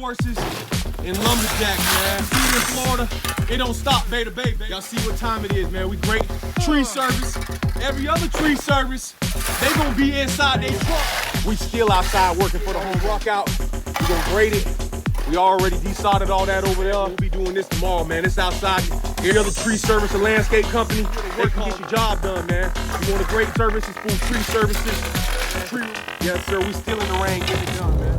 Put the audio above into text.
horses and lumberjacks, man. Here in Florida, it don't stop Bay to Bay, baby. Y'all see what time it is, man. We great tree service. Every other tree service, they gonna be inside their truck. We still outside working for the home walkout. We gonna grade it. We already desodded all that over there. We'll be doing this tomorrow, man. It's outside. Every other tree service or landscape company, they can get your job done, man. You want a great service, it's full tree services. Tree. Yes, sir. We still in the rain getting it done, man.